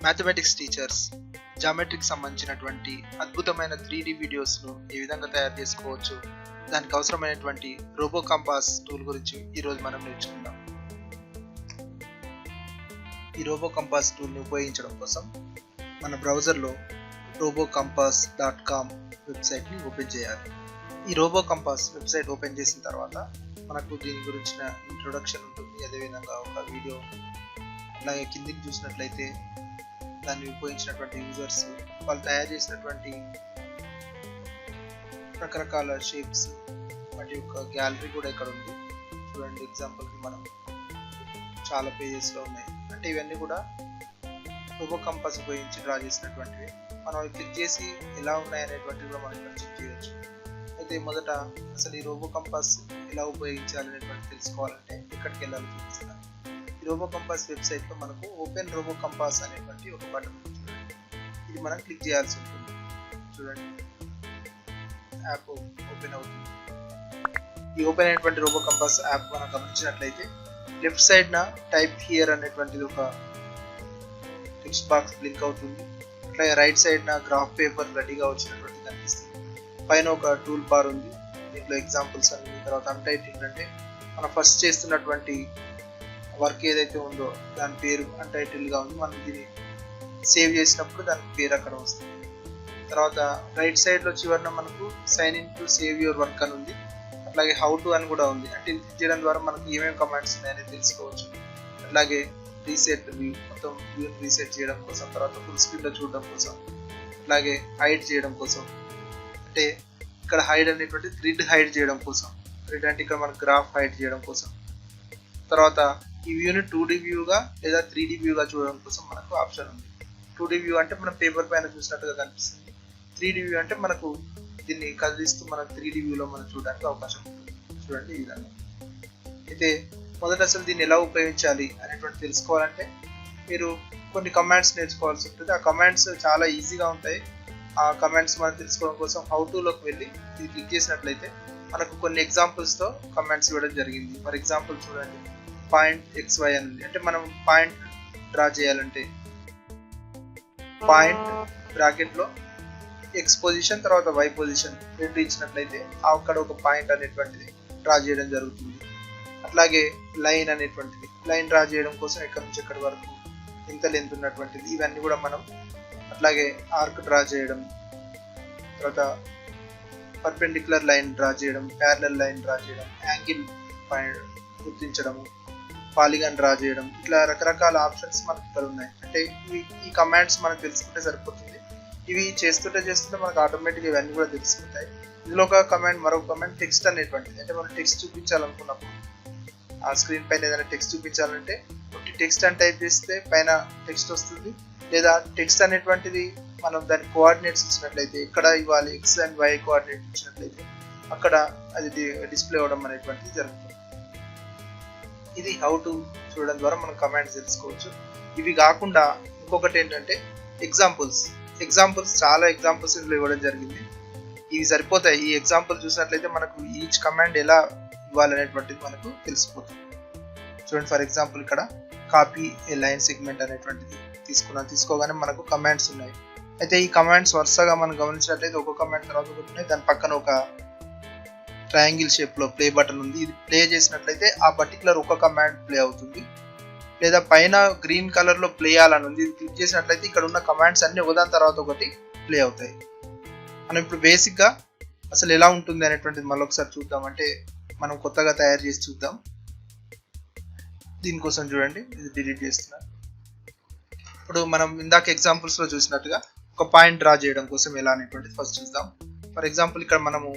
Mathematics teachers జామెట్రీకి సంబంధించినటువంటి అద్భుతమైన 3D వీడియోస్ను ఏ విధంగా తయారు చేసుకోవచ్చు, దానికి అవసరమైనటువంటి రోబో కంపాస్ టూల్ గురించి ఈరోజు మనం నేర్చుకుందాం. ఈ రోబో కంపాస్ టూల్ని ఉపయోగించడం కోసం మన బ్రౌజర్లో robocompass.com వెబ్సైట్ని ఓపెన్ చేయాలి. ఈ రోబో కంపాస్ వెబ్సైట్ ఓపెన్ చేసిన తర్వాత మనకు దీని గురించిన ఇంట్రొడక్షన్ ఉంటుంది, అదేవిధంగా ఒక వీడియో. అలాగే కిందికి చూసినట్లయితే దాన్ని ఉపయోగించినటువంటి యూజర్స్ వాళ్ళు తయారు చేసినటువంటి రకరకాల షేప్స్ వాటి యొక్క గ్యాలరీ కూడా ఇక్కడ ఉంది. చూడండి, ఎగ్జాంపుల్కి మనం చాలా పేజెస్లో ఉన్నాయి. అంటే ఇవన్నీ కూడా రోబో కంపాస్ ఉపయోగించి డ్రా చేసినటువంటివి. మనం క్లిక్ చేసి ఎలా ఉన్నాయి అనేటువంటివి కూడా మనం ఇక్కడ చెక్ చేయొచ్చు. అయితే మొదట అసలు ఈ రోబో కంపాస్ ఎలా ఉపయోగించాలి అనేటువంటి తెలుసుకోవాలంటే ఇక్కడికి వెళ్ళాలి చూపిస్తాను. ఈ రోబో కంపాస్ వెబ్సైట్లో మనకు ఓపెన్ రోబో కంపాస్ అనేటువంటి ఒక బటన్ ఉంది. ఇది మనం క్లిక్ చేయాల్సి ఉంటుంది. చూడండి, యాప్ ఓపెన్ అవుతుంది. ఈ ఓపెన్ అయినటువంటి రోబో కంపాస్ యాప్ మనం గమనించినట్లయితే లెఫ్ట్ సైడ్ న టైప్ హియర్ అనేటువంటిది ఒక టెక్స్ట్ బాక్స్ బ్లింక్ అవుతుంది. అట్లాగే రైట్ సైడ్ న గ్రాఫ్ పేపర్ రెడీగా వచ్చినటువంటి కనిపిస్తుంది. పైన ఒక టూల్ బార్ ఉంది, దీంట్లో ఎగ్జాంపుల్స్ అన్ని. తర్వాత అన్టైటిల్డ్ అంటే మనం ఫస్ట్ చేస్తున్నటువంటి వర్క్ ఏదైతే ఉందో దాని పేరు అన్టైటిల్డ్గా ఉంది. మనం దీన్ని సేవ్ చేసినప్పుడు దాని పేరు అక్కడ వస్తుంది. తర్వాత రైట్ సైడ్లో చివరిన మనకు sign in to save your work అని ఉంది. అట్లాగే హౌ టు అని కూడా ఉంది. అంటే ఇది క్లిక్ చేయడం ద్వారా మనకు ఏమేమి కమాండ్స్ ఉన్నాయని తెలుసుకోవచ్చు. అట్లాగే రీసెట్ వ్యూ, మొత్తం వ్యూని రీసెట్ చేయడం కోసం, తర్వాత ఫుల్ స్క్రీన్లో చూడడం కోసం, అట్లాగే హైడ్ చేయడం కోసం. అంటే ఇక్కడ హైడ్ అనేటువంటి గ్రిడ్ హైడ్ చేయడం కోసం. గ్రిడ్ అంటే ఇక్కడ మనకు గ్రాఫ్ హైడ్ చేయడం కోసం. తర్వాత ఈ వ్యూని 2D వ్యూగా లేదా 3D వ్యూగా చూడడం కోసం మనకు ఆప్షన్ ఉంది. 2D వ్యూ అంటే మనం పేపర్ పైన చూసినట్టుగా కనిపిస్తుంది. 3D వ్యూ అంటే మనకు దీన్ని కదిలిస్తూ మనం 3D వ్యూలో మనం చూడడానికి అవకాశం ఉంటుంది. చూడండి, ఈ విధంగా. అయితే మొదట అసలు దీన్ని ఎలా ఉపయోగించాలి అనేటువంటి తెలుసుకోవాలంటే మీరు కొన్ని కమాండ్స్ నేర్చుకోవాల్సి ఉంటుంది. ఆ కమాండ్స్ చాలా ఈజీగా ఉంటాయి. ఆ కమాండ్స్ మనం తెలుసుకోవడం కోసం హౌ టులోకి వెళ్ళి ఇది క్లిక్ చేసినట్లయితే మనకు కొన్ని ఎగ్జాంపుల్స్తో కమాండ్స్ ఇవ్వడం జరిగింది. ఫర్ ఎగ్జాంపుల్ చూడండి, పాయింట్ XY అని ఉంది. అంటే మనం పాయింట్ డ్రా చేయాలంటే పాయింట్ బ్రాకెట్లో X పొజిషన్ తర్వాత Y పొజిషన్ రెండు ఇచ్చినట్లయితే అక్కడ ఒక పాయింట్ అనేటువంటిది డ్రా చేయడం జరుగుతుంది. అట్లాగే లైన్ అనేటువంటిది, లైన్ డ్రా చేయడం కోసం ఎక్కడి నుంచి ఎక్కడి వరకు ఎంత లెంత్ ఉన్నటువంటిది, ఇవన్నీ కూడా మనం. అట్లాగే ఆర్క్ డ్రా చేయడం, తర్వాత పర్పెండిక్యులర్ లైన్ డ్రా చేయడం, ప్యారలల్ లైన్ డ్రా చేయడం, యాంగిల్ గుర్తించడము, పాలిగాన్ డ్రా చేయడం, ఇట్లా రకరకాల ఆప్షన్స్ మనకి ఇక్కడ ఉన్నాయి. అంటే ఈ కమాండ్స్ మనకు తెలుసుకుంటే సరిపోతుంది. ఇవి చేస్తుంటే మనకు ఆటోమేటిక్గా ఇవన్నీ కూడా తెలిసిపోతాయి. ఇందులో ఒక కమాండ్, మరొక కమాండ్ టెక్స్ట్ అనేటువంటిది. అంటే మనం టెక్స్ట్ చూపించాలనుకున్నప్పుడు ఆ స్క్రీన్ పైన ఏదైనా టెక్స్ట్ చూపించాలంటే టెక్స్ట్ అని టైప్ చేస్తే పైన టెక్స్ట్ వస్తుంది. లేదా టెక్స్ట్ అనేటువంటిది మనం దాని కోఆర్డినేట్స్ ఇచ్చినట్లయితే ఎక్కడ ఇవ్వాలి, X అండ్ Y కోఆర్డినేట్ ఇచ్చినట్లయితే అక్కడ అది డిస్ప్లే అవ్వడం అనేటువంటిది జరుగుతుంది. ఇది హౌ టు చూడడం ద్వారా మనం కమాండ్స్ తెలుసుకోవచ్చు. ఇవి కాకుండా ఇంకొకటి ఏంటంటే ఎగ్జాంపుల్స్. చాలా ఎగ్జాంపుల్స్ ఇందులో ఇవ్వడం జరిగింది. ఇవి సరిపోతాయి. ఈ ఎగ్జాంపుల్ చూసినట్లయితే మనకు ఈచ్ కమాండ్ ఎలా ఇవ్వాలనేటువంటిది మనకు తెలిసిపోతుంది. చూడండి, ఫర్ ఎగ్జాంపుల్ ఇక్కడ కాపీ ఏ లైన్ సెగ్మెంట్ అనేటువంటిది తీసుకోగానే మనకు కమాండ్స్ ఉన్నాయి. అయితే ఈ కమాండ్స్ వరుసగా మనం గమనించినట్లయితే ఒక కమాండ్ తర్వాత ఒకటి ఉన్నాయి. దాని పక్కన ఒక ట్రయాంగిల్ షేప్లో ప్లే బటన్ ఉంది. ఇది ప్లే చేసినట్లయితే ఆ పర్టికులర్ ఒక కమాండ్ ప్లే అవుతుంది. లేదా పైన గ్రీన్ కలర్లో ప్లే చేయాలని ఉంది. ఇది క్లిక్ చేసినట్లయితే ఇక్కడ ఉన్న కమాండ్స్ అన్ని ఒకదాని తర్వాత ఒకటి ప్లే అవుతాయి. మనం ఇప్పుడు బేసిక్గా అసలు ఎలా ఉంటుంది అనేటువంటిది మళ్ళీ ఒకసారి చూద్దాం. అంటే మనం కొత్తగా తయారు చేసి చూద్దాం. దీనికోసం చూడండి, ఇది డిలీట్ చేస్తున్నాను. ఇప్పుడు మనం ఇందాక ఎగ్జాంపుల్స్లో చూసినట్టుగా ఒక పాయింట్ డ్రా చేయడం కోసం ఎలా అనేటువంటిది ఫస్ట్ చూద్దాం. ఫర్ ఎగ్జాంపుల్ ఇక్కడ మనము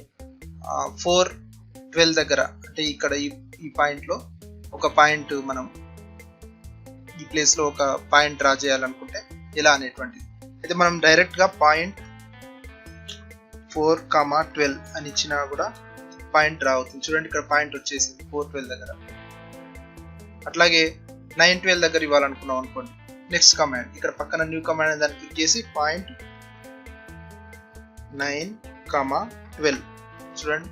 4:12 దగ్గర, అంటే ఇక్కడ ఈ పాయింట్లో ఒక పాయింట్, మనం ఈ ప్లేస్లో ఒక పాయింట్ డ్రా చేయాలనుకుంటే ఎలా అనేటువంటిది. అయితే మనం డైరెక్ట్గా పాయింట్ 4,12 అని ఇచ్చినా కూడా పాయింట్ డ్రా అవుతుంది. చూడండి, ఇక్కడ పాయింట్ వచ్చేసింది 4:12 దగ్గర. అట్లాగే 9:12 దగ్గర ఇవ్వాలనుకున్నాం అనుకోండి, నెక్స్ట్ కమాండ్ ఇక్కడ పక్కన న్యూ కమాండ్ దాన్ని క్లిక్ చేసి పాయింట్ 9,12 చూడండి,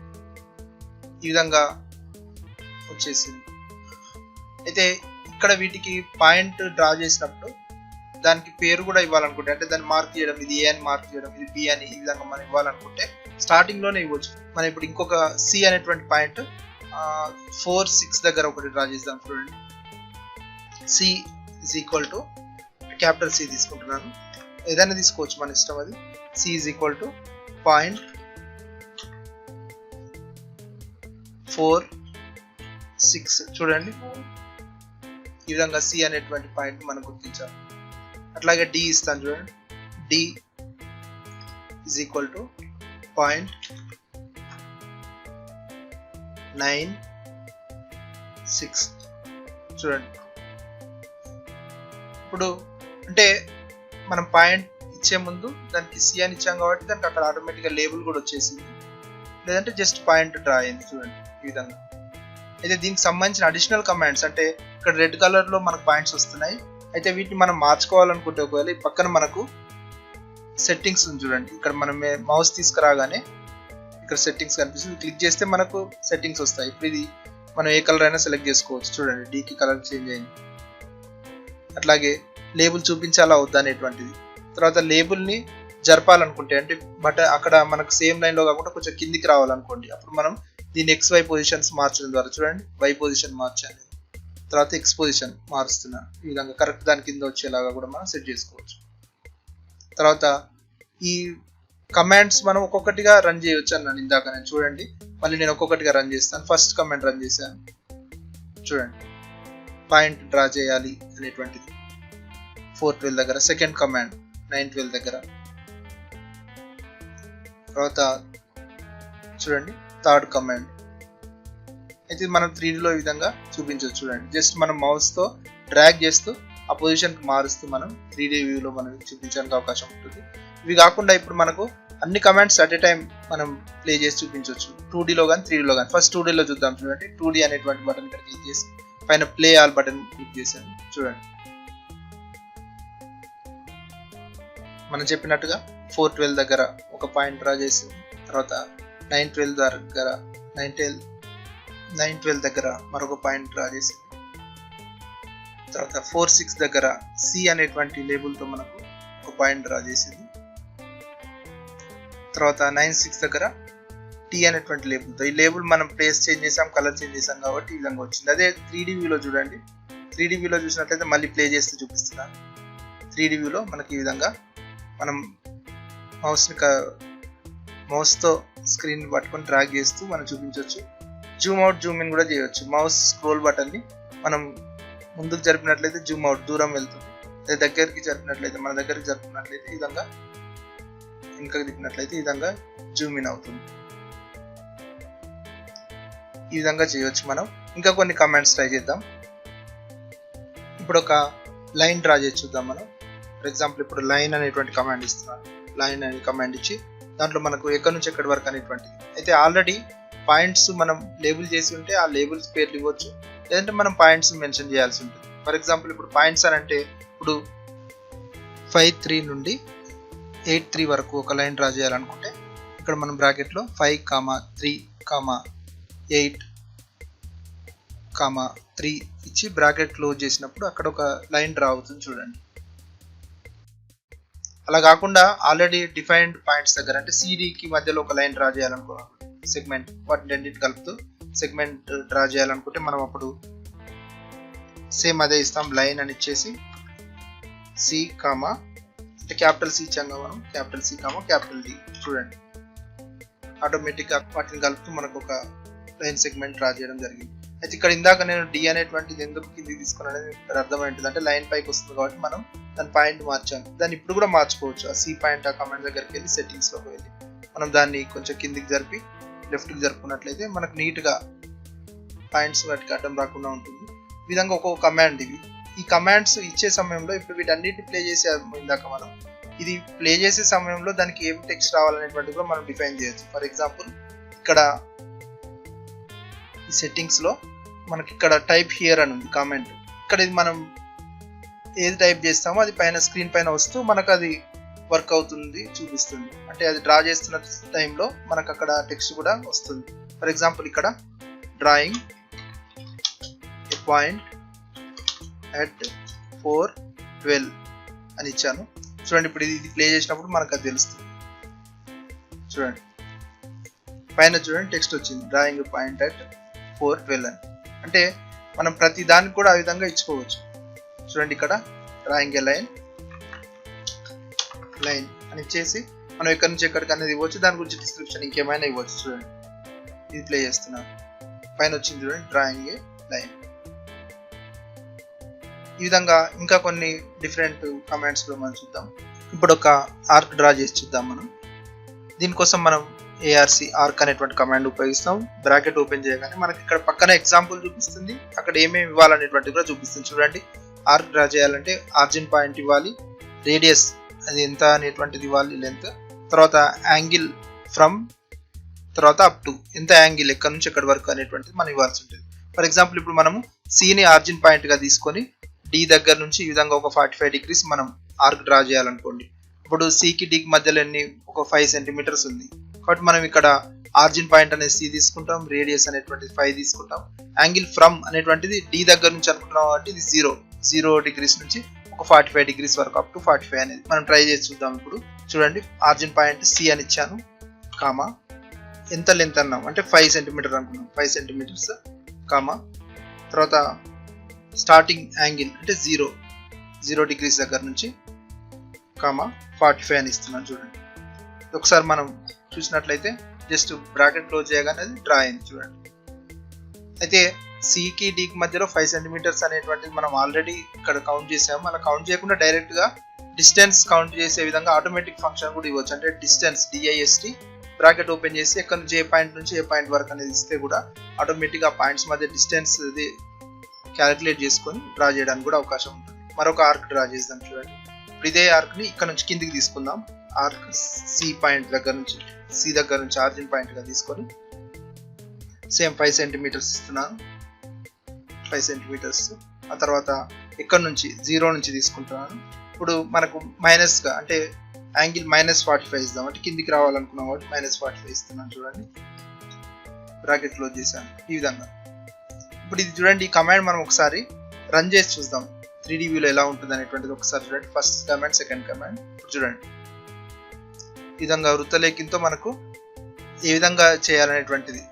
ఈ విధంగా వచ్చేసింది. అయితే ఇక్కడ వీటికి పాయింట్ డ్రా చేసినప్పుడు దానికి పేరు కూడా ఇవ్వాలనుకుంటే, అంటే దాన్ని మార్క్ చేయడం, ఇది ఏ అని మార్క్ చేయడం, ఇది బి అని, ఈ విధంగా మనం ఇవ్వాలనుకుంటే స్టార్టింగ్ లోనే ఇవ్వచ్చు. మనం ఇప్పుడు ఇంకొక సి అనేటువంటి పాయింట్ 4, 6 దగ్గర ఒకటి డ్రా చేద్దాం. చూడండి, C is equal to capital C తీసుకుంటున్నాను, ఏదైనా తీసుకోవచ్చు మన ఇష్టం. అది C is equal to point 4, 6. చూడండి, ఈ విధంగా సి అనేటువంటి పాయింట్ మనం గుర్తించాలి. అట్లాగే డి ఇస్తాను. చూడండి, D is equal to point 9, 6. చూడండి, ఇప్పుడు అంటే మనం పాయింట్ ఇచ్చే ముందు దానికి సి అని ఇచ్చాం కాబట్టి దానికి అక్కడ ఆటోమేటిక్గా లేబుల్ కూడా వచ్చేసింది, లేదంటే జస్ట్ పాయింట్ డ్రా అయింది. చూడండి, ఈ విధంగా. అయితే దీనికి సంబంధించిన అడిషనల్ కమాండ్స్, అంటే ఇక్కడ రెడ్ కలర్ లో మనకు పాయింట్స్ వస్తున్నాయి. అయితే వీటిని మనం మార్చుకోవాలనుకుంటే, ఒకవేళ ఈ పక్కన మనకు సెట్టింగ్స్ ఉంది. చూడండి, ఇక్కడ మనం మౌస్ తీసుకురాగానే ఇక్కడ సెట్టింగ్స్ కనిపిస్తుంది, క్లిక్ చేస్తే మనకు సెట్టింగ్స్ వస్తాయి. ఇప్పుడు ఇది మనం ఏ కలర్ అయినా సెలెక్ట్ చేసుకోవచ్చు. చూడండి, డీకి కలర్ చేంజ్ అయింది. అట్లాగే లేబుల్ చూపించాలా వద్దా అనేటువంటిది. తర్వాత లేబుల్ని జరపాలనుకుంటే, అంటే అక్కడ మనకు సేమ్ లైన్లో కాకుండా కొంచెం కిందికి రావాలనుకోండి, అప్పుడు మనం దీన్ని XY పొజిషన్స్ మార్చడం ద్వారా, చూడండి Y పొజిషన్ మార్చాలి, తర్వాత X పొజిషన్ మారుస్తున్నా, ఈ విధంగా కరెక్ట్ దాని కింద వచ్చేలాగా కూడా మనం సెట్ చేసుకోవచ్చు. తర్వాత ఈ కమాండ్స్ మనం ఒక్కొక్కటిగా రన్ చేయవచ్చు అన్నాను ఇందాక నేను. చూడండి, మళ్ళీ నేను ఒక్కొక్కటిగా రన్ చేస్తాను. ఫస్ట్ కమాండ్ రన్ చేశాను. చూడండి, పాయింట్ డ్రా చేయాలి అనేటువంటిది 412 దగ్గర. సెకండ్ కమాండ్ 912 దగ్గర. తర్వాత చూడండి, థర్డ్ కమాండ్. అయితే మనం 3Dలో ఈ విధంగా చూపించవచ్చు. చూడండి, జస్ట్ మనం మౌస్తో డ్రాగ్ చేస్తూ ఆ పొజిషన్కి మారుస్తూ మనం 3D వ్యూలో మనం చూపించడానికి అవకాశం ఉంటుంది. ఇవి కాకుండా ఇప్పుడు మనకు అన్ని కమాండ్స్ అట్ ఏ టైం మనం ప్లే చేసి చూపించవచ్చు, 2Dలో కానీ 3Dలో కానీ. ఫస్ట్ 2Dలో చూద్దాం. చూడండి, 2D అనేటువంటి బటన్ ఇక్కడ క్లిక్ చేసి పైన ప్లే ఆల్ బటన్ క్లిక్ చేశాను. చూడండి, మనం చెప్పినట్టుగా 412 దగ్గర ఒక పాయింట్ డ్రా చేసింది. తర్వాత 912 దగ్గర 912 దగ్గర మరొక పాయింట్ డ్రా చేసింది. తర్వాత 4, 6 దగ్గర సి అనేటువంటి లేబుల్తో మనకు ఒక పాయింట్ డ్రా చేసింది. తర్వాత 9, 6 దగ్గర టీ అనేటువంటి లేబుల్తో, ఈ లేబుల్ మనం ప్లేస్ చేంజ్ చేసాం, కలర్ చేంజ్ చేసాం కాబట్టి ఈ విధంగా వచ్చింది. అదే 3D వ్యూలో చూడండి, 3D వ్యూలో చూసినట్లయితే మళ్ళీ ప్లే చేస్తూ చూపిస్తున్నాను. 3D వ్యూలో మనకి ఈ విధంగా మనం మౌస్తో స్క్రీన్ పట్టుకొని డ్రాగ్ చేస్తూ మనం చూపించవచ్చు. జూమ్ అవుట్, జూమ్ ఇన్ కూడా చేయవచ్చు. మౌస్ స్క్రోల్ బటన్ని మనం ముందుకు జరిపినట్లయితే జూమ్ అవుట్ దూరం వెళ్తుంది, అదే దగ్గరికి జరిపినట్లయితే మన దగ్గరికి జరుపుకున్నట్లయితే ఈ విధంగా, వెనుకకి తిప్పినట్లయితే ఈ విధంగా జూమ్ ఇన్ అవుతుంది. ఈ విధంగా చేయవచ్చు మనం. ఇంకా కొన్ని కమాండ్స్ ట్రై చేద్దాం. ఇప్పుడు ఒక లైన్ డ్రా చేసి చూద్దాం మనం. ఫర్ ఎగ్జాంపుల్ ఇప్పుడు లైన్ అనేటువంటి కమాండ్ ఇస్తున్నాను. లైన్ అనే కమాండ్ ఇచ్చి దాంట్లో మనకు ఎక్కడి నుంచి ఎక్కడి వరకు అనేటువంటిది. అయితే ఆల్రెడీ పాయింట్స్ మనం లేబుల్ చేసి ఉంటే ఆ లేబుల్స్ పేర్లు ఇవ్వచ్చు, లేదంటే మనం పాయింట్స్ మెన్షన్ చేయాల్సి ఉంటుంది. ఫర్ ఎగ్జాంపుల్ ఇప్పుడు పాయింట్స్ అని అంటే ఇప్పుడు 5, 3 నుండి 8, 3 వరకు ఒక లైన్ డ్రా చేయాలనుకుంటే ఇక్కడ మనం బ్రాకెట్లో 5, 3, 8, 3 ఇచ్చి బ్రాకెట్ క్లోజ్ చేసినప్పుడు అక్కడ ఒక లైన్ డ్రా అవుతుంది. చూడండి, అలా కాకుండా ఆల్రెడీ డిఫైన్డ్ పాయింట్స్ దగ్గర, అంటే సిడికి మధ్యలో ఒక లైన్ డ్రా చేయాలనుకున్నాం, సెగ్మెంట్ వాటిని రెండింటి కలుపుతూ సెగ్మెంట్ డ్రా చేయాలనుకుంటే మనం అప్పుడు సేమ్ అదే ఇస్తాం. లైన్ అని ఇచ్చేసి సి కామా, అంటే క్యాపిటల్ సి ఇచ్చాం మనం, capital C comma capital D. చూడండి, ఆటోమేటిక్గా వాటిని కలుపుతూ మనకు ఒక లైన్ సెగ్మెంట్ డ్రా చేయడం జరిగింది. అయితే ఇక్కడ ఇందాక నేను డి అనేటువంటిది ఎందుకు కిందికి తీసుకున్నాను అనేది ఇక్కడ అర్థమైంటుంది. అంటే లైన్ పైకి వస్తుంది కాబట్టి మనం దాని పాయింట్ మార్చాను. దాన్ని ఇప్పుడు కూడా మార్చుకోవచ్చు. ఆ సి పాయింట్ ఆ కమాండ్ దగ్గరికి వెళ్ళి సెట్టింగ్స్లోకి వెళ్ళి మనం దాన్ని కొంచెం కిందికి జరిపి లెఫ్ట్కి జరుపుకున్నట్లయితే మనకు నీట్గా పాయింట్స్ వాటికి అడ్డం రాకుండా ఉంటుంది. ఈ విధంగా ఒక్కొక్క కమాండ్ ఇవి. ఈ కమాండ్స్ ఇచ్చే సమయంలో ఇప్పుడు వీటన్నిటిని ప్లే చేసే ఇందాక మనం ఇది ప్లే చేసే సమయంలో దానికి ఏం టెక్స్ట్ రావాలనేటువంటి కూడా మనం డిఫైన్ చేయొచ్చు. ఫర్ ఎగ్జాంపుల్ ఇక్కడ ఈ సెట్టింగ్స్లో మనకి ఇక్కడ టైప్ హియర్ అని ఉంది కామెంట్. ఇక్కడ ఇది మనం ఏది టైప్ చేస్తామో అది పైన స్క్రీన్ పైన వస్తూ మనకు అది వర్క్ అవుతుంది చూపిస్తుంది. అంటే అది డ్రా చేస్తున్న టైంలో మనకు అక్కడ టెక్స్ట్ కూడా వస్తుంది. ఫర్ ఎగ్జాంపుల్ ఇక్కడ డ్రాయింగ్ ఏ పాయింట్ at 412 అని ఇచ్చాను. చూడండి ఇప్పుడు ఇది ప్లే చేసినప్పుడు మనకు అది తెలుస్తుంది. చూడండి పైన చూడండి టెక్స్ట్ వచ్చింది, డ్రాయింగ్ పాయింట్ అట్ 4:12 అని. అంటే మనం ప్రతి దానికి కూడా ఆ విధంగా ఇచ్చుకోవచ్చు. చూడండి ఇక్కడ డ్రాయింగ్ ఏ లైన్ అని ఇచ్చేసి మనం ఎక్కడి నుంచి ఎక్కడికి అనేది ఇవ్వచ్చు, దాని గురించి డిస్క్రిప్షన్ ఇంకేమైనా ఇవ్వచ్చు. చూడండి ఇది ప్లే చేస్తున్నాను, పైన వచ్చింది చూడండి డ్రాయింగ్ ఏ లైన్. ఈ విధంగా ఇంకా కొన్ని డిఫరెంట్ కమాండ్స్ లో మనం చూద్దాం. ఇప్పుడు ఒక ఆర్క్ డ్రా చేసి చూద్దాం మనం. దీనికోసం మనం ఆర్క్ అనేటువంటి కమాండ్ ఉపయోగిస్తాం. బ్రాకెట్ ఓపెన్ చేయగానే మనకి ఇక్కడ పక్కన ఎగ్జాంపుల్ చూపిస్తుంది, అక్కడ ఏమేమి ఇవ్వాలనేటువంటిది కూడా చూపిస్తుంది. చూడండి ఆర్క్ డ్రా చేయాలంటే ఆరిజిన్ పాయింట్ ఇవ్వాలి, రేడియస్ అది ఎంత అనేటువంటిది ఇవ్వాలి, లెంత్, తర్వాత యాంగిల్ ఫ్రమ్, తర్వాత అప్ టు ఎంత యాంగిల్ ఎక్కడి నుంచి ఎక్కడి వరకు అనేటువంటిది మనం ఇవ్వాల్సి ఉంటుంది. ఫర్ ఎగ్జాంపుల్ ఇప్పుడు మనము సిని ఆరిజిన్ పాయింట్ గా తీసుకొని డి దగ్గర నుంచి ఈ విధంగా ఒక 45 degrees మనం ఆర్క్ డ్రా చేయాలనుకోండి. ఇప్పుడు సికి డికి మధ్యలో ఒక 5 centimeters ఉంది కాబట్టి మనం ఇక్కడ ఆరిజిన్ పాయింట్ అనేది సి తీసుకుంటాం, రేడియస్ అనేటువంటిది 5 తీసుకుంటాం, యాంగిల్ ఫ్రమ్ అనేటువంటిది డి దగ్గర నుంచి అనుకుంటున్నాం కాబట్టి ఇది 0 degrees నుంచి ఒక 45 degrees వరకు అప్ టు 45 అనేది మనం ట్రై చేసి చూద్దాం. ఇప్పుడు చూడండి ఆరిజిన్ పాయింట్ సి అని ఇచ్చాను, కామా ఎంత లెంత్ అన్నాం అంటే 5 centimeters అనుకున్నాం, 5 centimeters, కామా తర్వాత స్టార్టింగ్ యాంగిల్ అంటే 0 degrees దగ్గర నుంచి, కామా 45 అని ఇస్తున్నాను. చూడండి ఒకసారి మనం చూసినట్లయితే జస్ట్ బ్రాకెట్ క్లోజ్ చేయగానే అది డ్రా అయింది. చూడండి అయితే సికి డికి మధ్యలో 5 centimeters అనేటువంటిది మనం ఆల్రెడీ ఇక్కడ కౌంట్ చేసాము. అలా కౌంట్ చేయకుండా డైరెక్ట్ గా డిస్టెన్స్ కౌంట్ చేసే విధంగా ఆటోమేటిక్ ఫంక్షన్ కూడా ఇవ్వచ్చు. అంటే డిస్టెన్స్ DIST బ్రాకెట్ ఓపెన్ చేసి ఎక్కడ నుంచి ఏ పాయింట్ నుంచి ఏ పాయింట్ వరకు అనేది ఇస్తే కూడా ఆటోమేటిక్ ఆ పాయింట్స్ మధ్య డిస్టెన్స్ ఇది క్యాలిక్యులేట్ చేసుకొని డ్రా చేయడానికి కూడా అవకాశం ఉంటుంది. మరొక ఆర్క్ డ్రా చేద్దాం. చూడండి ఇప్పుడు ఇదే ఆర్క్ ని ఇక్కడ నుంచి కిందికి తీసుకుందాం. ఆర్క్ సి పాయింట్ దగ్గర నుంచి, సి దగ్గర నుంచి ఆరిజిన్ పాయింట్ గా తీసుకొని సేమ్ 5 centimeters ఇస్తున్నాను, 5 centimeters. ఆ తర్వాత ఇక్కడ నుంచి 0 నుంచి తీసుకుంటున్నాను. ఇప్పుడు మనకు మైనస్ గా అంటే యాంగిల్ -45 ఇద్దాం, అంటే కిందికి రావాలనుకున్నాం కాబట్టి -45 ఇస్తున్నాను. చూడండి బ్రాకెట్ క్లోజ్ చేశాను ఈ విధంగా. ఇప్పుడు ఇది చూడండి ఈ కమాండ్ మనం ఒకసారి రన్ చేసి చూద్దాం 3D వ్యూలో ఎలా ఉంటుంది అనేటువంటిది. ఒకసారి చూడండి ఫస్ట్ కమాండ్, సెకండ్ కమాండ్. చూడండి ఈ విధంగా వృత్తలేఖంతో మనకు ఏ విధంగా చేయాలనేటువంటిది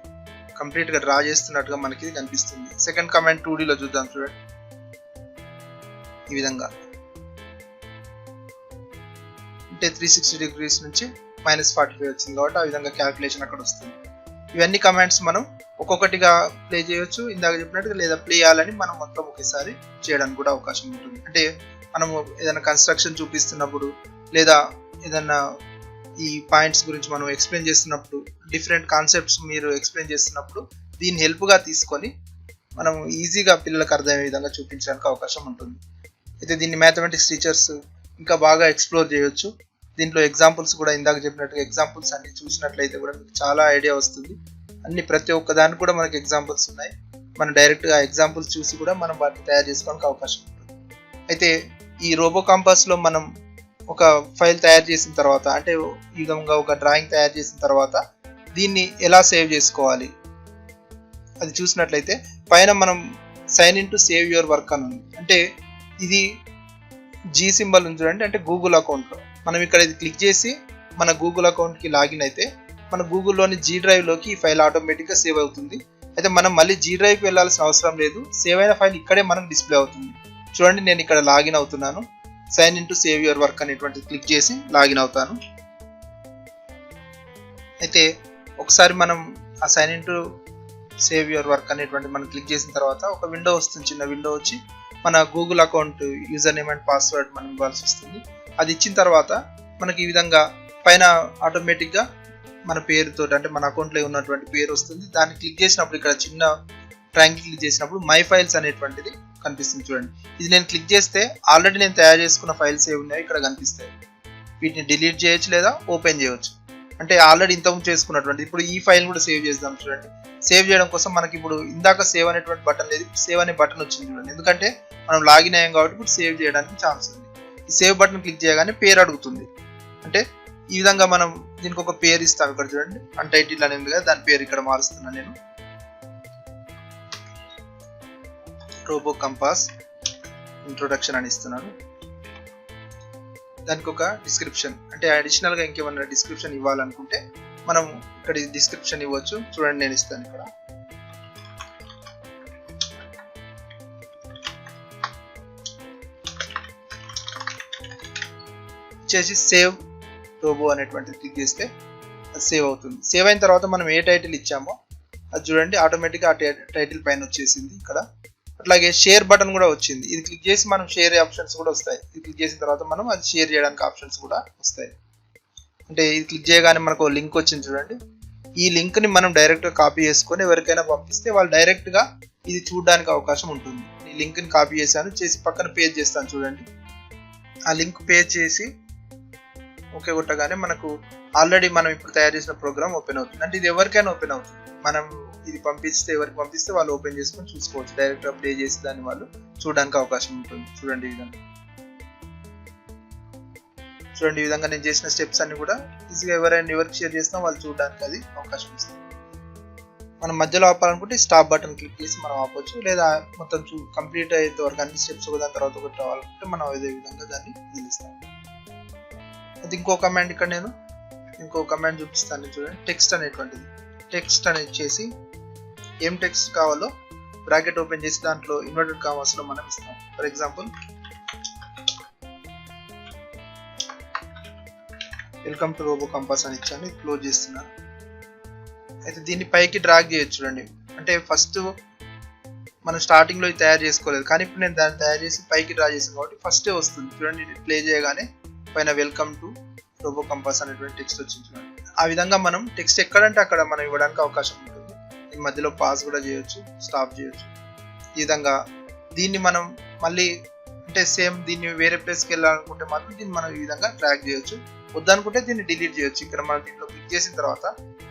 కంప్లీట్ గా డ్రా చేస్తున్నట్టుగా మనకి కనిపిస్తుంది. సెకండ్ కమాండ్ 2D లో చూద్దాం. చూడండి ఈ విధంగా అంటే 360 degrees నుంచి -45 వచ్చింది కాబట్టి ఆ విధంగా క్యాల్కులేషన్ అక్కడ వస్తుంది. ఇవన్నీ కమాండ్స్ మనం ఒక్కొక్కటిగా ప్లే చేయొచ్చు ఇందాక చెప్పినట్టుగా, లేదా ప్లే చేయాలని మనం మొత్తం ఒకేసారి చేయడానికి కూడా అవకాశం ఉంటుంది. అంటే మనము ఏదైనా కన్స్ట్రక్షన్ చూపిస్తున్నప్పుడు లేదా ఏదైనా ఈ పాయింట్స్ గురించి మనం ఎక్స్ప్లెయిన్ చేస్తున్నప్పుడు, డిఫరెంట్ కాన్సెప్ట్స్ మీరు ఎక్స్ప్లెయిన్ చేస్తున్నప్పుడు దీన్ని హెల్ప్గా తీసుకొని మనం ఈజీగా పిల్లలకు అర్థమయ్యే విధంగా చూపించడానికి అవకాశం ఉంటుంది. అయితే దీన్ని మ్యాథమెటిక్స్ టీచర్స్ ఇంకా బాగా ఎక్స్ప్లోర్ చేయొచ్చు. దీంట్లో ఎగ్జాంపుల్స్ కూడా ఇందాక చెప్పినట్టుగా ఎగ్జాంపుల్స్ అన్ని చూసినట్లయితే కూడా మీకు చాలా ఐడియా వస్తుంది. అన్ని ప్రతి ఒక్క దానికి కూడా మనకి ఎగ్జాంపుల్స్ ఉన్నాయి. మనం డైరెక్ట్గా ఎగ్జాంపుల్స్ చూసి కూడా మనం వాటిని తయారు చేసుకోవడానికి అవకాశం ఉంటుంది. అయితే ఈ రోబో కంపాస్లో మనం ఒక ఫైల్ తయారు చేసిన తర్వాత, అంటే ఈ విధంగా ఒక డ్రాయింగ్ తయారు చేసిన తర్వాత దీన్ని ఎలా సేవ్ చేసుకోవాలి అది చూసినట్లయితే పైన మనం sign in to save your work అని ఉంది. అంటే ఇది G సింబల్ ఉంది చూడండి, అంటే గూగుల్ అకౌంట్లో మనం ఇక్కడ ఇది క్లిక్ చేసి మన గూగుల్ అకౌంట్కి లాగిన్ అయితే మన గూగుల్లోని G డ్రైవ్లోకి ఈ ఫైల్ ఆటోమేటిక్గా సేవ్ అవుతుంది. అయితే మనం మళ్ళీ G డ్రైవ్కి వెళ్ళాల్సిన అవసరం లేదు, సేవ్ అయిన ఫైల్ ఇక్కడే మనకు డిస్ప్లే అవుతుంది. చూడండి నేను ఇక్కడ లాగిన్ అవుతున్నాను, sign in to save your work అనేటువంటి క్లిక్ చేసి లాగిన్ అవుతాను. అయితే ఒకసారి మనం ఆ sign in to save your work అనేటువంటి మనం క్లిక్ చేసిన తర్వాత ఒక విండో వస్తుంది, చిన్న విండో వచ్చి మన Google account user name and password మనం ఇవ్వాల్సి వస్తుంది. అది ఇచ్చిన తర్వాత మనకి ఈ విధంగా పైన ఆటోమేటిక్గా మన పేరుతో, అంటే మన అకౌంట్లో ఉన్నటువంటి పేరు వస్తుంది. దాన్ని క్లిక్ చేసినప్పుడు ఇక్కడ చిన్న ట్రయాంగిల్ క్లిక్ చేసినప్పుడు మై ఫైల్స్ అనేటువంటిది కనిపిస్తుంది. చూడండి ఇది నేను క్లిక్ చేస్తే ఆల్రెడీ నేను తయారు చేసుకున్న ఫైల్స్ ఏ ఉన్నాయో ఇక్కడ కనిపిస్తాయి. వీటిని డిలీట్ చేయొచ్చు లేదా ఓపెన్ చేయొచ్చు. అంటే ఆల్రెడీ ఇంతకుముందు చేసుకున్నటువంటి ఇప్పుడు ఈ ఫైల్ కూడా సేవ్ చేద్దాం. చూడండి సేవ్ చేయడం కోసం మనకి ఇప్పుడు ఇందాక సేవ్ అనేటువంటి బటన్ లేదు, సేవ్ అనే బటన్ వచ్చింది చూడండి. ఎందుకంటే మనం లాగిన్ అయ్యాం కాబట్టి ఇప్పుడు సేవ్ చేయడానికి ఛాన్స్ ఉంది. ఈ సేవ్ బటన్ క్లిక్ చేయగానే పేరు అడుగుతుంది. అంటే ఈ విధంగా మనం దీనికి ఒక పేరు ఇస్తాం. ఇక్కడ చూడండి అన్టైటిల్ అనేది ఉంది కదా, దాని పేరు ఇక్కడ మారుస్తున్నాను నేను. రోబో కంపాస్ ఇంట్రొడక్షన్ అని ఇస్తున్నాను. దానికి ఒక డిస్క్రిప్షన్, అంటే అడిషనల్గా ఇంకేమన్నా డిస్క్రిప్షన్ ఇవ్వాలనుకుంటే మనం ఇక్కడ డిస్క్రిప్షన్ ఇవ్వచ్చు. చూడండి నేను ఇస్తాను ఇక్కడ. చేసి సేవ్ రోబో అనేటువంటిది క్లిక్ చేస్తే అది సేవ్ అవుతుంది. సేవ్ అయిన తర్వాత మనం ఏ టైటిల్ ఇచ్చామో అది చూడండి ఆటోమేటిక్గా ఆ టైటిల్ పైన వచ్చేసింది ఇక్కడ. అట్లాగే షేర్ బటన్ కూడా వచ్చింది. ఇది క్లిక్ చేసి మనం షేర్ ఆప్షన్స్ కూడా వస్తాయి. ఇది క్లిక్ చేసిన తర్వాత మనం అది షేర్ చేయడానికి ఆప్షన్స్ కూడా వస్తాయి. అంటే ఇది క్లిక్ చేయగానే మనకు లింక్ వచ్చింది చూడండి. ఈ లింక్ని మనం డైరెక్ట్గా కాపీ చేసుకొని ఎవరికైనా పంపిస్తే వాళ్ళు డైరెక్ట్గా ఇది చూడడానికి అవకాశం ఉంటుంది. ఈ లింక్ని కాపీ చేసి పక్కన పేజ్ చేస్తాను చూడండి. ఆ లింక్ పేజ్ చేసి ఓకే కొట్టగానే మనకు ఆల్రెడీ మనం ఇప్పుడు తయారు చేసిన ప్రోగ్రామ్ ఓపెన్ అవుతుంది. అంటే ఇది ఎవరికైనా ఓపెన్ అవుతుంది. మనం ఇది పంపిస్తే ఎవరికి పంపిస్తే వాళ్ళు ఓపెన్ చేసుకొని చూసుకోవచ్చు. డైరెక్ట్గా ప్లే చేసి దాన్ని వాళ్ళు చూడడానికి అవకాశం ఉంటుంది. చూడండి ఈ విధంగా. చూడండి ఈ విధంగా నేను చేసిన స్టెప్స్ అన్ని కూడా ఈజీగా ఎవరికి షేర్ చేస్తాం వాళ్ళు చూడడానికి అది అవకాశం ఇస్తుంది. మనం మధ్యలో ఆపాలనుకుంటే స్టాప్ బటన్ క్లిక్ చేసి మనం ఆపవచ్చు. లేదా మొత్తం కంప్లీట్ అయ్యేంత వరకు అన్ని స్టెప్స్ ఒకదాని తర్వాత ఒకటి రావాలనుకుంటే మనం అదే విధంగా దాన్ని వదిలిస్తాం. అది ఇంకో కమాండ్ ఇక్కడ నేను ఇంకో కమాండ్ చూపిస్తాను చూడండి. టెక్స్ట్ అనేటువంటిది టెక్స్ట్ అనేది చేసి ఏం టెక్స్ట్ కావాలో బ్రాకెట్ ఓపెన్ చేసి దాంట్లో ఇన్వర్టెడ్ కామర్స్ లో మనం ఇస్తాం. For example welcome to Robo Compass అని ఇచ్చాను. ఇది క్లోజ్ చేస్తున్నాను. అయితే దీన్ని పైకి డ్రాగ్ చేయొచ్చు చూడండి. అంటే ఫస్ట్ మనం స్టార్టింగ్ లో తయారు చేసుకోలేదు కానీ ఇప్పుడు నేను దాన్ని తయారు చేసి పైకి డ్రా చేసాను కాబట్టి ఫస్టే వస్తుంది చూడండి. ప్లే చేయగానే పైన వెల్కమ్ టు రోబో కంపాస్ అనేటువంటి టెక్స్ట్ వచ్చింది చూడండి. ఆ విధంగా మనం టెక్స్ట్ ఎక్కడంటే అక్కడ మనం ఇవ్వడానికి అవకాశం ఉంటుంది. ఈ మధ్యలో పాజ్ కూడా చేయొచ్చు, స్టాప్ చేయొచ్చు. ఈ విధంగా దీన్ని మనం మళ్ళీ అంటే సేమ్ దీన్ని వేరే ప్లేస్కి వెళ్ళాలనుకుంటే మాత్రం దీన్ని మనం ఈ విధంగా ట్రాక్ చేయొచ్చు. వద్దనుకుంటే దీన్ని డిలీట్ చేయొచ్చు. ఇక్కడ మనం దీంట్లో క్లిక్ చేసిన తర్వాత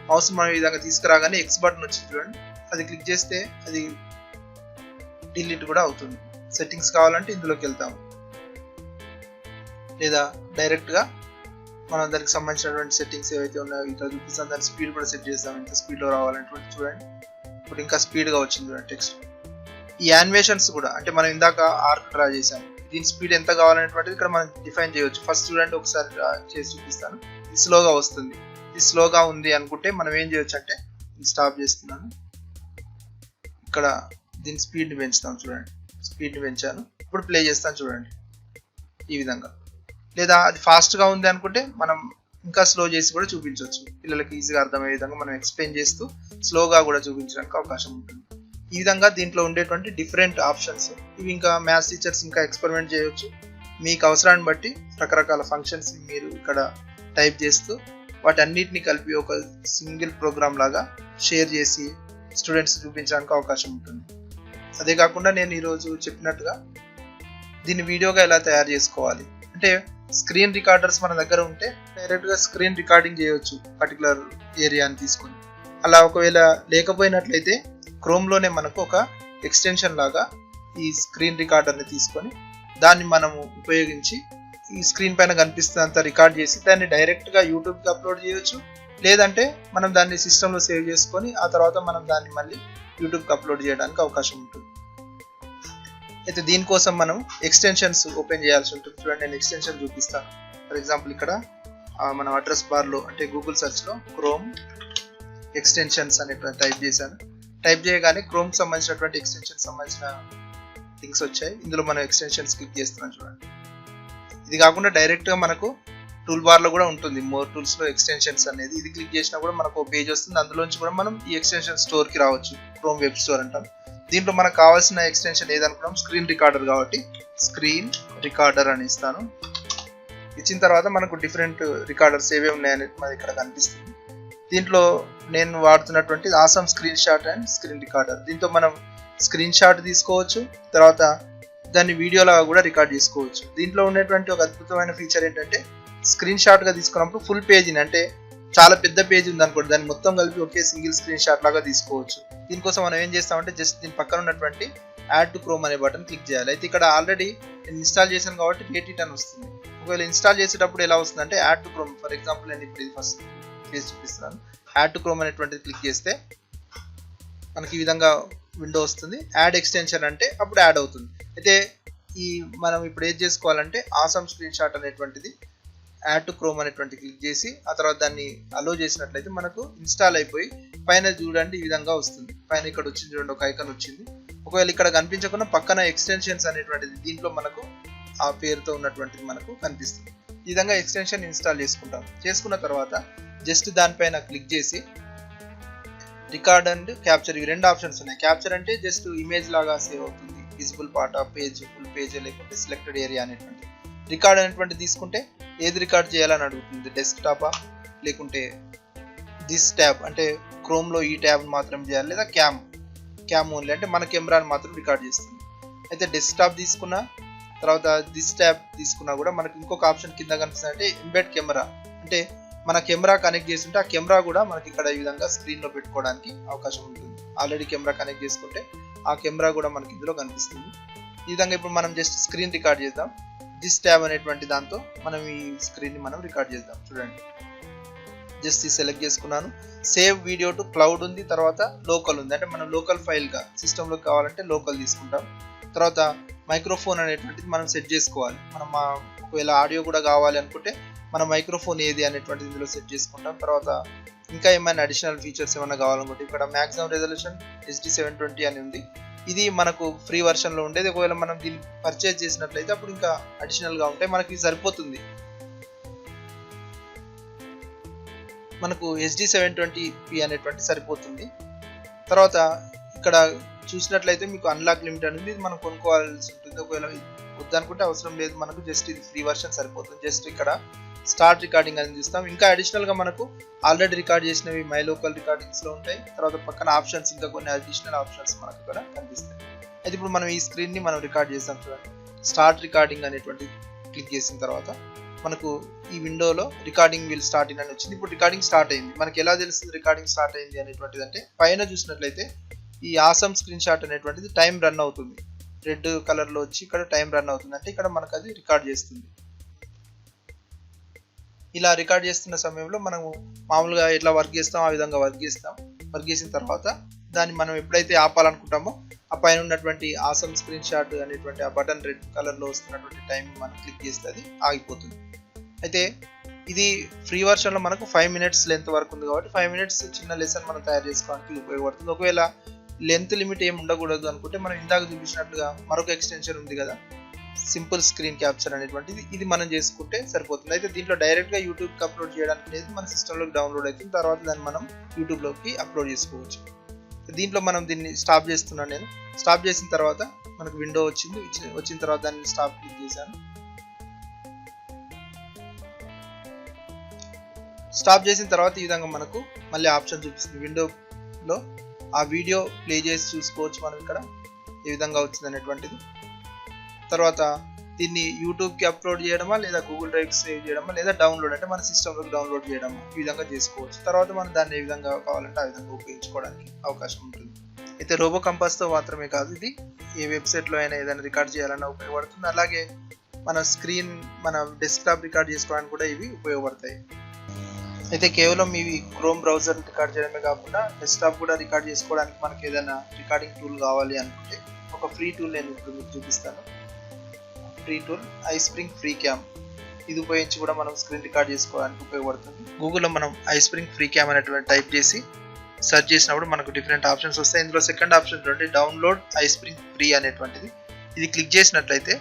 మౌస్ మనం ఈ విధంగా తీసుకురాగానే ఎక్స్ బటన్ వచ్చింది చూడండి. అది క్లిక్ చేస్తే అది డిలీట్ కూడా అవుతుంది. సెట్టింగ్స్ కావాలంటే ఇందులోకి వెళ్తాము. లేదా డైరెక్ట్గా మనం దానికి సంబంధించినటువంటి సెట్టింగ్స్ ఏవైతే ఉన్నాయో ఇక్కడ చూపిస్తాం. దాని స్పీడ్ కూడా సెట్ చేస్తాం. ఎంత స్పీడ్లో రావాలనేటువంటి చూడండి. ఇప్పుడు ఇంకా స్పీడ్గా వచ్చింది చూడండి టెక్స్ట్. ఈ యానిమేషన్స్ కూడా అంటే మనం ఇందాక ఆర్క్ డ్రా చేసాం. దీని స్పీడ్ ఎంత కావాలనేటువంటిది ఇక్కడ మనం డిఫైన్ చేయవచ్చు. ఫస్ట్ చూడండి ఒకసారి చేసి చూపిస్తాను. ఇది స్లోగా వస్తుంది. ఇది స్లోగా ఉంది అనుకుంటే మనం ఏం చేయొచ్చు అంటే స్టాప్ చేస్తున్నాను. ఇక్కడ దీని స్పీడ్ని పెంచుతాం చూడండి. స్పీడ్ని పెంచాను. ఇప్పుడు ప్లే చేస్తాను చూడండి ఈ విధంగా. లేదా అది ఫాస్ట్గా ఉంది అనుకుంటే మనం ఇంకా స్లో చేసి కూడా చూపించవచ్చు. పిల్లలకి ఈజీగా అర్థమయ్యే విధంగా మనం ఎక్స్ప్లెయిన్ చేస్తూ స్లోగా కూడా చూపించడానికి అవకాశం ఉంటుంది. ఈ విధంగా దీంట్లో ఉండేటువంటి డిఫరెంట్ ఆప్షన్స్ ఇవి ఇంకా మ్యాథ్స్ టీచర్స్ ఇంకా ఎక్స్పెరిమెంట్ చేయవచ్చు. మీకు అవసరాన్ని బట్టి రకరకాల ఫంక్షన్స్ మీరు ఇక్కడ టైప్ చేస్తూ వాటన్నిటిని కలిపి ఒక సింగిల్ ప్రోగ్రామ్ లాగా షేర్ చేసి స్టూడెంట్స్ చూపించడానికి అవకాశం ఉంటుంది. అదే కాకుండా నేను ఈరోజు చెప్పినట్టుగా దీన్ని వీడియోగా ఎలా తయారు చేసుకోవాలి అంటే స్క్రీన్ రికార్డర్స్ మన దగ్గర ఉంటే డైరెక్ట్గా స్క్రీన్ రికార్డింగ్ చేయవచ్చు పర్టికులర్ ఏరియాని తీసుకొని. అలా ఒకవేళ లేకపోయినట్లయితే క్రోమ్లోనే మనకు ఒక ఎక్స్టెన్షన్ లాగా ఈ స్క్రీన్ రికార్డర్ని తీసుకొని దాన్ని మనము ఉపయోగించి ఈ స్క్రీన్ పైన కనిపిస్తున్నంత రికార్డ్ చేసి దాన్ని డైరెక్ట్గా యూట్యూబ్కి అప్లోడ్ చేయొచ్చు. లేదంటే మనం దాన్ని సిస్టంలో సేవ్ చేసుకొని ఆ తర్వాత మనం దాన్ని మళ్ళీ యూట్యూబ్కి అప్లోడ్ చేయడానికి అవకాశం ఉంటుంది. అయితే దీనికోసం మనం ఎక్స్టెన్షన్స్ ఓపెన్ చేయాల్సి ఉంటుంది. చూడండి నేను ఎక్స్టెన్షన్ చూపిస్తాను. ఫర్ ఎగ్జాంపుల్ ఇక్కడ మనం అడ్రస్ బార్లో అంటే గూగుల్ సెర్చ్లో క్రోమ్ ఎక్స్టెన్షన్స్ అనే టైప్ చేశాను. టైప్ చేయగానే క్రోమ్కి సంబంధించినటువంటి ఎక్స్టెన్షన్ సంబంధించిన లింక్స్ వచ్చాయి. ఇందులో మనం ఎక్స్టెన్షన్స్ క్లిక్ చేస్తున్నాం చూడండి. ఇది కాకుండా డైరెక్ట్గా మనకు టూల్ బార్లో కూడా ఉంటుంది మోర్ టూల్స్లో ఎక్స్టెన్షన్స్ అనేది. ఇది క్లిక్ చేసినా కూడా మనకు ఒక పేజ్ వస్తుంది. అందులోంచి కూడా మనం ఈ ఎక్స్టెన్షన్ స్టోర్కి రావచ్చు. క్రోమ్ వెబ్ స్టోర్ అంటాం. దీంట్లో మనకు కావాల్సిన ఎక్స్టెన్షన్ ఏదనుకున్నాం స్క్రీన్ రికార్డర్ కాబట్టి స్క్రీన్ రికార్డర్ అని ఇస్తాను. ఇచ్చిన తర్వాత మనకు డిఫరెంట్ రికార్డర్స్ ఏవే ఉన్నాయనేది మనకి ఇక్కడ కనిపిస్తుంది. దీంట్లో నేను వాడుతున్నటువంటి awesome screen shot and screen recorder. దీంతో మనం స్క్రీన్ షాట్ తీసుకోవచ్చు, తర్వాత దాన్ని వీడియోలాగా కూడా రికార్డ్ చేసుకోవచ్చు. దీంట్లో ఉండేటువంటి ఒక అద్భుతమైన ఫీచర్ ఏంటంటే స్క్రీన్ షాట్గా తీసుకున్నప్పుడు ఫుల్ పేజీని అంటే చాలా పెద్ద పేజీ ఉంది అనుకోండి దాన్ని మొత్తం కలిపి ఒకే సింగిల్ స్క్రీన్ షాట్ లాగా తీసుకోవచ్చు. దీనికోసం మనం ఏం చేస్తామంటే జస్ట్ దీని పక్కన ఉన్నటువంటి యాడ్ టు క్రోమ్ అనే బటన్ క్లిక్ చేయాలి. అయితే ఇక్కడ ఆల్రెడీ నేను ఇన్స్టాల్ చేశాను కాబట్టి గెట్ అని వస్తుంది. ఒకవేళ ఇన్స్టాల్ చేసేటప్పుడు ఎలా వస్తుంది అంటే add to chrome for example నేను ఇప్పుడు ఇది ఫస్ట్ చేసి చూపిస్తున్నాను. యాడ్ టు క్రోమ్ అనేటువంటిది క్లిక్ చేస్తే మనకి ఈ విధంగా విండో వస్తుంది. యాడ్ ఎక్స్టెన్షన్ అంటే అప్పుడు యాడ్ అవుతుంది. అయితే ఈ మనం ఇప్పుడు ఏం చేసుకోవాలంటే ఆసమ్ స్క్రీన్ షాట్ అనేటువంటిది యాడ్ టు క్రోమ్ అనేటువంటి క్లిక్ చేసి ఆ తర్వాత దాన్ని అలో చేసినట్లయితే మనకు ఇన్స్టాల్ అయిపోయి పైన చూడండి ఈ విధంగా వస్తుంది. పైన ఇక్కడ వచ్చింది చూడండి ఒక ఐకాన్ వచ్చింది. ఒకవేళ ఇక్కడ కనిపించకుండా పక్కన ఎక్స్టెన్షన్స్ అనేటువంటిది దీంట్లో మనకు ఆ పేరుతో ఉన్నటువంటిది మనకు కనిపిస్తుంది. ఈ విధంగా ఎక్స్టెన్షన్ ఇన్స్టాల్ చేసుకుంటాం. చేసుకున్న తర్వాత జస్ట్ దానిపైన క్లిక్ చేసి రికార్డ్ అండ్ క్యాప్చర్ ఇవి 2 ఆప్షన్స్ ఉన్నాయి. క్యాప్చర్ అంటే జస్ట్ ఇమేజ్ లాగా సేవ్ అవుతుంది, visible part of page, full page లేకుంటే సెలెక్టెడ్ ఏరియా అనేటువంటి. రికార్డ్ అనేటువంటి తీసుకుంటే ఏది రికార్డ్ చేయాలని అడుగుతుంది, డెస్క్టాపా లేకుంటే దిస్ ట్యాబ్ అంటే క్రోమ్లో ఈ ట్యాబ్ మాత్రం చేయాలి, లేదా క్యామ్ ఓన్లీ అంటే మన కెమెరాని మాత్రం రికార్డ్ చేస్తుంది. అయితే డెస్క్టాప్ తీసుకున్నా తర్వాత దిస్ ట్యాబ్ తీసుకున్నా కూడా మనకి ఇంకొక ఆప్షన్ కింద కనిపిస్తుంది అంటే ఎంబెడ్ కెమెరా అంటే మన కెమెరా కనెక్ట్ చేస్తుంటే ఆ కెమెరా కూడా మనకి ఇక్కడ ఈ విధంగా స్క్రీన్లో పెట్టుకోవడానికి అవకాశం ఉంటుంది. ఆల్రెడీ కెమెరా కనెక్ట్ చేసుకుంటే ఆ కెమెరా కూడా మనకి ఇందులో కనిపిస్తుంది. ఈ విధంగా ఇప్పుడు మనం జస్ట్ స్క్రీన్ రికార్డ్ చేద్దాం. దిస్ ట్యాబ్ అనేటువంటి దాంతో మనం ఈ స్క్రీన్ని మనం రికార్డ్ చేద్దాం. చూడండి జస్ట్ ఈ సెలెక్ట్ చేసుకున్నాను. సేవ్ వీడియో టు క్లౌడ్ ఉంది, తర్వాత లోకల్ ఉంది అంటే మనం లోకల్ ఫైల్గా సిస్టంలోకి కావాలంటే లోకల్ తీసుకుంటాం. తర్వాత మైక్రోఫోన్ అనేటువంటిది మనం సెట్ చేసుకోవాలి. మనం ఒకవేళ ఆడియో కూడా కావాలి అనుకుంటే మన మైక్రోఫోన్ ఏది అనేటువంటిది ఇందులో సెట్ చేసుకుంటాం. తర్వాత ఇంకా ఏమైనా అడిషనల్ ఫీచర్స్ ఏమైనా కావాలనుకుంటే ఇక్కడ మ్యాక్సిమం రెజల్యూషన్ HD 720 అని ఉంది. ఇది మనకు ఫ్రీ వర్షన్లో ఉండేది. ఒకవేళ మనం దీన్ని పర్చేజ్ చేసినట్లయితే అప్పుడు ఇంకా అడిషనల్గా ఉంటాయి. మనకి సరిపోతుంది, మనకు HD 720p అనేటువంటి సరిపోతుంది. తర్వాత ఇక్కడ చూసినట్లయితే మీకు అన్లాక్ లిమిట్ అనేది మనం కొనుక్కోవాల్సి ఉంటుంది. ఒకవేళ వద్దనుకుంటే అవసరం లేదు, మనకు జస్ట్ ఇది ఫ్రీ వర్షన్ సరిపోతుంది. జస్ట్ ఇక్కడ స్టార్ట్ రికార్డింగ్ అని చూస్తాం. ఇంకా అడిషనల్గా మనకు ఆల్రెడీ రికార్డ్ చేసినవి మై లోకల్ రికార్డింగ్స్లో ఉంటాయి. తర్వాత పక్కన ఆప్షన్స్ ఇంకా కొన్ని అడిషనల్ ఆప్షన్స్ మనకు ఇక్కడ కనిపిస్తాయి. అయితే ఇప్పుడు మనం ఈ స్క్రీన్ని మనం రికార్డ్ చేస్తాం. చూడండి స్టార్ట్ రికార్డింగ్ అనేటువంటి క్లిక్ చేసిన తర్వాత మనకు ఈ విండోలో రికార్డింగ్ విల్ స్టార్ట్ ఇన్ అని వచ్చింది. ఇప్పుడు రికార్డింగ్ స్టార్ట్ అయింది. మనకి ఎలా తెలుస్తుంది రికార్డింగ్ స్టార్ట్ అయింది అనేటువంటిది అంటే పైన చూసినట్లయితే ఈ ఆసమ్ స్క్రీన్ షాట్ అనేటువంటిది టైం రన్ అవుతుంది. రెడ్ కలర్లో వచ్చి ఇక్కడ టైం రన్ అవుతుంది అంటే ఇక్కడ మనకు అది రికార్డ్ చేస్తుంది. ఇలా రికార్డ్ చేస్తున్న సమయంలో మనము మామూలుగా ఎట్లా వర్క్ చేస్తాం ఆ విధంగా వర్క్ చేస్తాం. వర్క్ చేసిన తర్వాత దాన్ని మనం ఎప్పుడైతే ఆపాలనుకుంటామో ఆ పైన ఉన్నటువంటి ఆసమ్ స్క్రీన్ షాట్ అనేటువంటి ఆ బటన్ రెడ్ కలర్లో వస్తున్నటువంటి టైం మనం క్లిక్ చేస్తే అది ఆగిపోతుంది. అయితే ఇది ఫ్రీ వర్షన్లో మనకు 5 minutes లెంత్ వరకు ఉంది కాబట్టి 5 minutes చిన్న లెసన్ మనం తయారు చేసుకోవడానికి ఉపయోగపడుతుంది. ఒకవేళ లెంత్ లిమిట్ ఏమి ఉండకూడదు అనుకుంటే మనం ఇందాక చూపించినట్లుగా మరొక ఎక్స్టెన్షన్ ఉంది కదా సింపుల్ స్క్రీన్ క్యాప్చర్ అనేటువంటిది, ఇది మనం చేసుకుంటే సరిపోతుంది. అయితే దీంట్లో డైరెక్ట్గా యూట్యూబ్కి అప్లోడ్ చేయడానికి లేదు, మన సిస్టంలోకి డౌన్లోడ్ అవుతుంది. తర్వాత దాన్ని మనం యూట్యూబ్లోకి అప్లోడ్ చేసుకోవచ్చు. దీంట్లో మనం దీన్ని స్టాప్ చేస్తున్నాను. నేను స్టాప్ చేసిన తర్వాత మనకు విండో వచ్చింది. వచ్చిన తర్వాత దాన్ని స్టాప్ క్లిక్ చేశాను. స్టాప్ చేసిన తర్వాత ఈ విధంగా మనకు మళ్ళీ ఆప్షన్ చూపిస్తుంది. విండోలో ఆ వీడియో ప్లే చేసి చూసుకోవచ్చు మనం ఇక్కడ ఏ విధంగా వచ్చింది అనేటువంటిది. తర్వాత దీన్ని యూట్యూబ్కి అప్లోడ్ చేయడమా లేదా గూగుల్ డ్రైవ్ సేవ్ చేయడమా లేదా డౌన్లోడ్ అంటే మన సిస్టంలోకి డౌన్లోడ్ చేయడమా ఈ విధంగా చేసుకోవచ్చు. తర్వాత మనం దాన్ని ఏ విధంగా కావాలంటే ఆ విధంగా ఉపయోగించుకోవడానికి అవకాశం ఉంటుంది. అయితే రోబో కంపాస్తో మాత్రమే కాదు, ఇది ఏ వెబ్సైట్లో అయినా ఏదైనా రికార్డ్ చేయాలన్నా ఉపయోగపడుతుంది. అలాగే మన స్క్రీన్ మన డెస్క్టాప్ రికార్డ్ చేసుకోవడానికి కూడా ఇవి ఉపయోగపడతాయి. అయితే కేవలం ఇవి క్రోమ్ బ్రౌజర్ రికార్డ్ చేయడమే కాకుండా డెస్క్టాప్ కూడా రికార్డ్ చేసుకోవడానికి మనకి ఏదైనా రికార్డింగ్ టూల్ కావాలి అనుకుంటే ఒక ఫ్రీ టూల్ నేను ఇప్పుడు మీకు చూపిస్తాను. ఫ్రీ టూల్ ఐస్ప్రింగ్ ఫ్రీ క్యామ్, ఇది ఉపయోగించి కూడా మనం స్క్రీన్ రికార్డ్ చేసుకోవడానికి ఉపయోగపడుతుంది. గూగుల్లో మనం ఐస్ప్రింగ్ ఫ్రీ క్యామ్ అనేటువంటి టైప్ చేసి సెర్చ్ చేసినప్పుడు మనకు డిఫరెంట్ ఆప్షన్స్ వస్తాయి. ఇందులో సెకండ్ ఆప్షన్ చూడండి, డౌన్లోడ్ ఐస్ప్రింగ్ ఫ్రీ అనేటువంటిది. ఇది క్లిక్ చేసినట్లయితే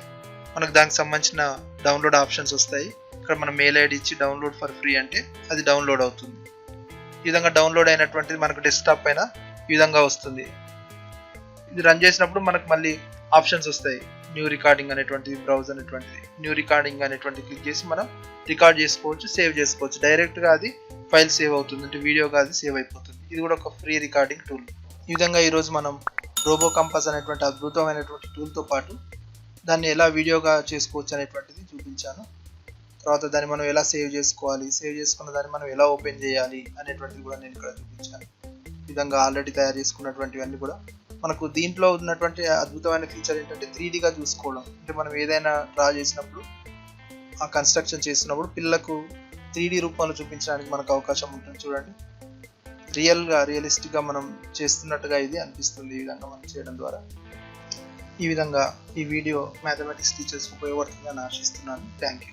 మనకు దానికి సంబంధించిన డౌన్లోడ్ ఆప్షన్స్ వస్తాయి. ఇక్కడ మనం మెయిల్ ఐడి ఇచ్చి డౌన్లోడ్ ఫర్ ఫ్రీ అంటే అది డౌన్లోడ్ అవుతుంది. ఈ విధంగా డౌన్లోడ్ అయినటువంటిది మనకు డెస్క్టాప్ పైన ఈ విధంగా వస్తుంది. ఇది రన్ చేసినప్పుడు మనకు మళ్ళీ ఆప్షన్స్ వస్తాయి. న్యూ రికార్డింగ్ అనేటువంటిది, బ్రౌజ్ అనేటువంటిది, న్యూ రికార్డింగ్ అనేటువంటి క్లిక్ చేసి మనం రికార్డ్ చేసుకోవచ్చు, సేవ్ చేసుకోవచ్చు. డైరెక్ట్గా అది ఫైల్ సేవ్ అవుతుంది, అంటే వీడియోగా అది సేవ్ అయిపోతుంది. ఇది కూడా ఒక ఫ్రీ రికార్డింగ్ టూల్. ఈ విధంగా ఈరోజు మనం రోబో కంపాస్ అనేటువంటి అద్భుతమైనటువంటి టూల్తో పాటు దాన్ని ఎలా వీడియోగా చేసుకోవచ్చు అనేటువంటిది చూపించాను. తర్వాత దాన్ని మనం ఎలా సేవ్ చేసుకోవాలి, సేవ్ చేసుకున్న దాన్ని మనం ఎలా ఓపెన్ చేయాలి అనేటువంటిది కూడా నేను ఇక్కడ చూపించాను. ఈ విధంగా ఆల్రెడీ తయారు చేసుకున్నటువంటివన్నీ కూడా మనకు దీంట్లో ఉన్నటువంటి అద్భుతమైన ఫీచర్ ఏంటంటే 3Dగా చూసుకోవడం. అంటే మనం ఏదైనా డ్రా చేసినప్పుడు ఆ కన్స్ట్రక్షన్ చేస్తున్నప్పుడు పిల్లలకు 3D రూపంలో చూపించడానికి మనకు అవకాశం ఉంటుంది. చూడండి రియలిస్టిక్గా మనం చేస్తున్నట్టుగా ఇది అనిపిస్తుంది ఈ విధంగా మనం చేయడం ద్వారా. ఈ విధంగా ఈ వీడియో మ్యాథమెటిక్స్ టీచర్స్కి ఉపయోగపడుతుందని ఆశిస్తున్నాను. Thank you.